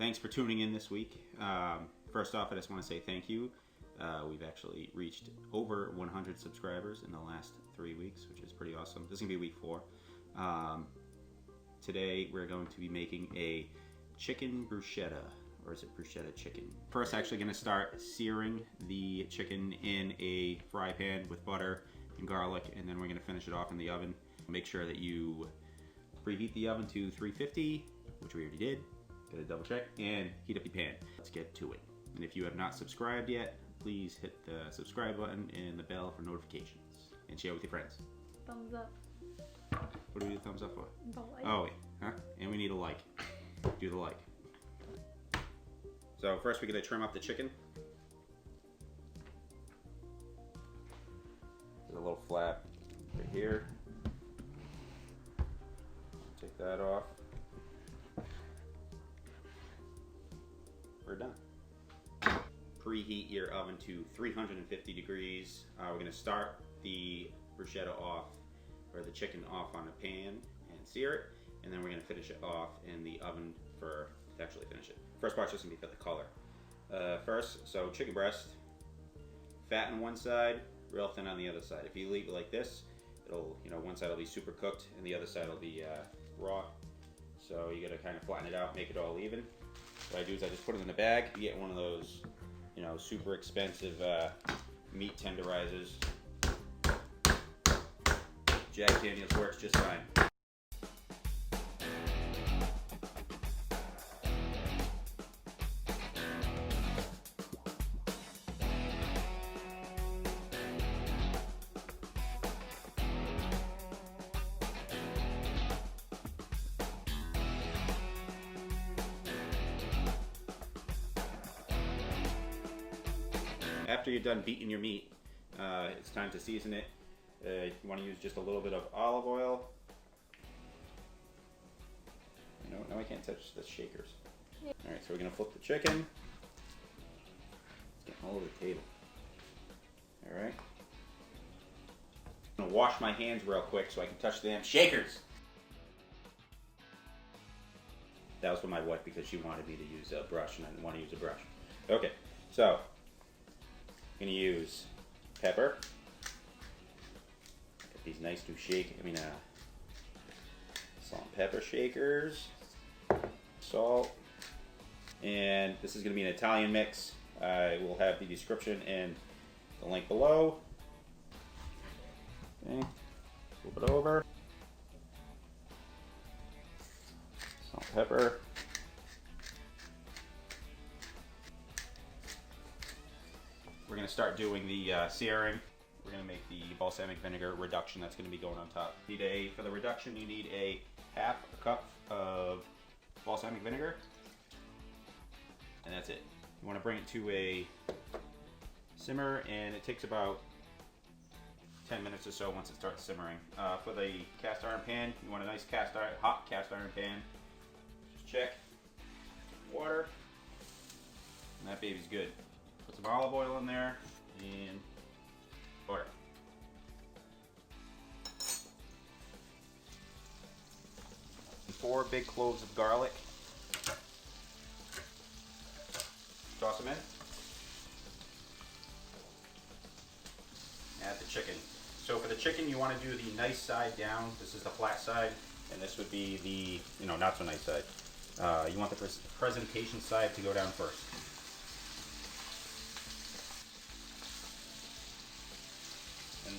thanks for tuning in this week. First off, I just want to say thank you. We've actually reached over 100 subscribers in the last 3 weeks, which is pretty awesome. This is going to be week 4. Today we're going to be making a chicken bruschetta, or is it bruschetta chicken? First, actually going to start searing the chicken in a fry pan with butter and garlic, and then we're going to finish it off in the oven. Make sure that you preheat the oven to 350, which we already did. Gotta double check, and heat up the pan. Let's get to it. And if you have not subscribed yet, please hit the subscribe button and the bell for notifications, and share with your friends. Thumbs up. What do we do thumbs up for? The like. Oh, wait, huh? And we need a like. Do the like. So first we're gonna trim up the chicken. There's a little flap right here. Take that off. We're done. Preheat your oven to 350 degrees. We're gonna start the bruschetta off, or the chicken off on a pan and sear it, and then we're gonna finish it off in the oven to actually finish it. First part's just gonna be for the color. First, so chicken breast, fat on one side, real thin on the other side. If you leave it like this, it'll, one side will be super cooked and the other side will be raw. So you gotta kind of flatten it out, make it all even. What I do is I just put it in a bag. You get one of those, super expensive meat tenderizers. Jack Daniels works just fine. After you're done beating your meat, it's time to season it. You want to use just a little bit of olive oil. Now I can't touch the shakers. Yeah. Alright, so we're going to flip the chicken. It's getting all over the table. Alright. I'm going to wash my hands real quick so I can touch the damn shakers. That was for my wife because she wanted me to use a brush and I didn't want to use a brush. Okay, so I'm going to use pepper. Get these nice new salt and pepper shakers. Salt. And this is going to be an Italian mix. I will have the description and the link below. Okay. Flip it over. Salt and pepper. We're going to start doing the searing. We're going to make the balsamic vinegar reduction that's going to be going on top. For the reduction, you need a half a cup of balsamic vinegar, and that's it. You want to bring it to a simmer, and it takes about 10 minutes or so once it starts simmering. For the cast iron pan, you want a nice hot cast iron pan. Just check water, and that baby's good. Put some olive oil in there and butter. 4 big cloves of garlic. Toss them in. Add the chicken. So for the chicken, you want to do the nice side down. This is the flat side, and this would be the not so nice side. You want the presentation side to go down first. And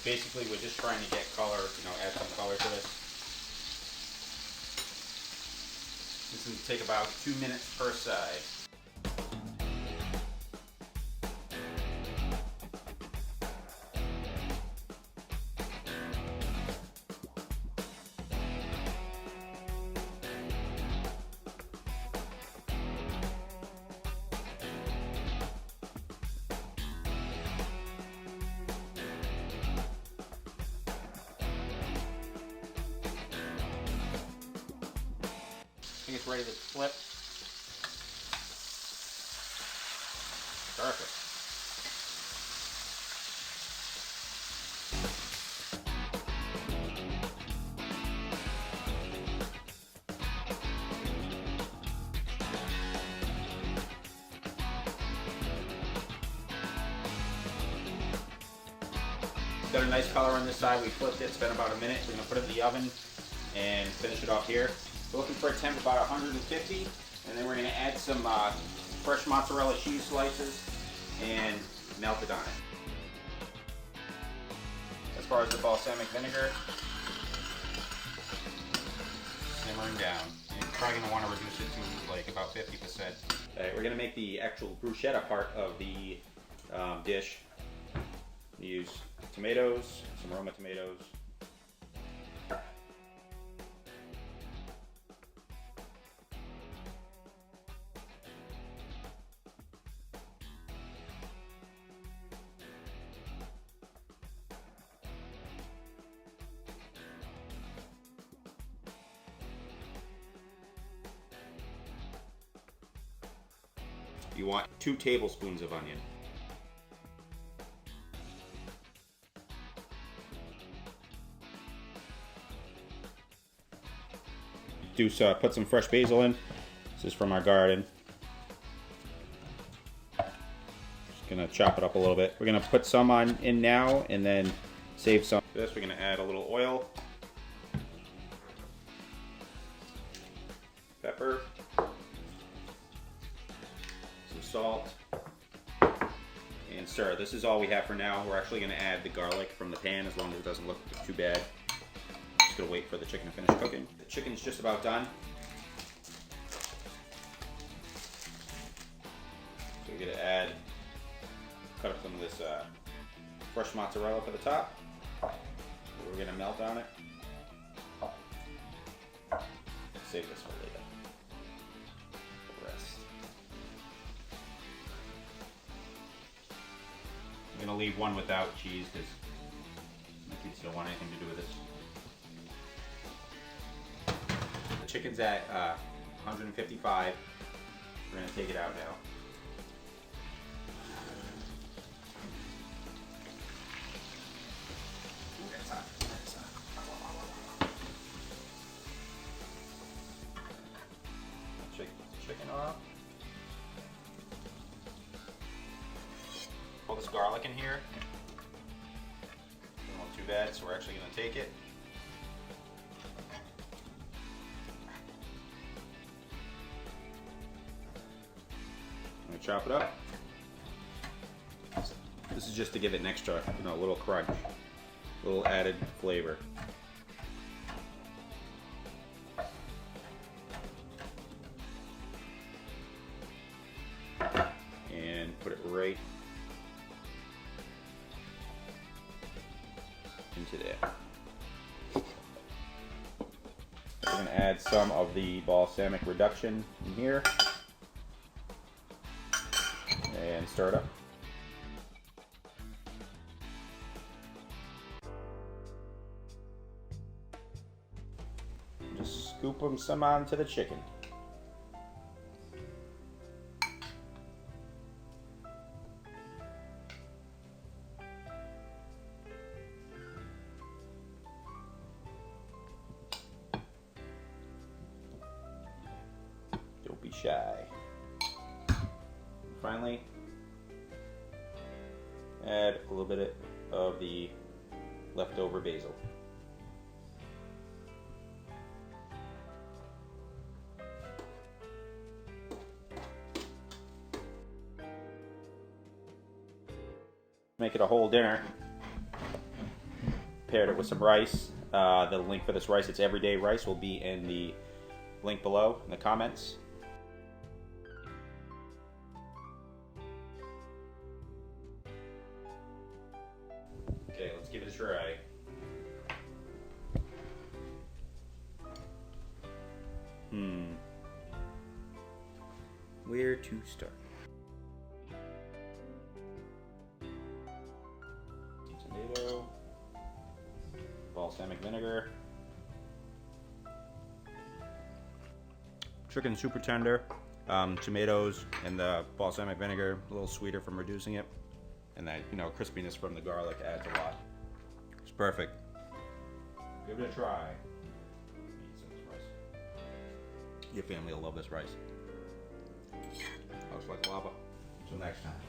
basically, we're just trying to get color, add some color to this. This is going to take about 2 minutes per side. I think it's ready to flip. Perfect. got a nice color on this side. We flipped it. It's been about a minute. We're gonna put it in the oven and finish it off here. We're looking for a temp about 150, and then we're gonna add some fresh mozzarella cheese slices and melt it on it. As far as the balsamic vinegar, simmering down. You're probably gonna want to reduce it to like about 50%. Okay, we're gonna make the actual bruschetta part of the dish. Use tomatoes, some Roma tomatoes. You want 2 tablespoons of onion. Put some fresh basil in. This is from our garden. Just gonna chop it up a little bit. We're gonna put some in now and then save some. This we're gonna add a little oil, pepper, some salt, and stir. This is all we have for now. We're actually gonna add the garlic from the pan as long as it doesn't look too bad. Just gonna wait for the chicken to finish cooking. The chicken's just about done. So we're gonna cut up some of this fresh mozzarella for the top. We're gonna melt on it. Save this for later. The rest. I'm gonna leave one without cheese because my kids don't want anything to do with this. The chicken's at 155. We're gonna take it out now. That's hot. That's hot. Shake the chicken off. Pull this garlic in here. Doesn't look too bad, so we're actually gonna take it. Chop it up. This is just to give it an extra, a little crunch, a little added flavor. And put it right into there. We're going to add some of the balsamic reduction in here. And stir it up. Just scoop them some onto the chicken. Don't be shy. Finally, add a little bit of the leftover basil. Make it a whole dinner. Paired it with some rice. The link for this rice, it's everyday rice, will be in the link below in the comments. Okay, let's give it a try. Where to start? Tomato, balsamic vinegar, chicken super tender, tomatoes and the balsamic vinegar, a little sweeter from reducing it, and that crispiness from the garlic adds a lot. It's perfect. Give it a try. Eat some of this rice. Your family will love this rice. Looks like lava. Until next time.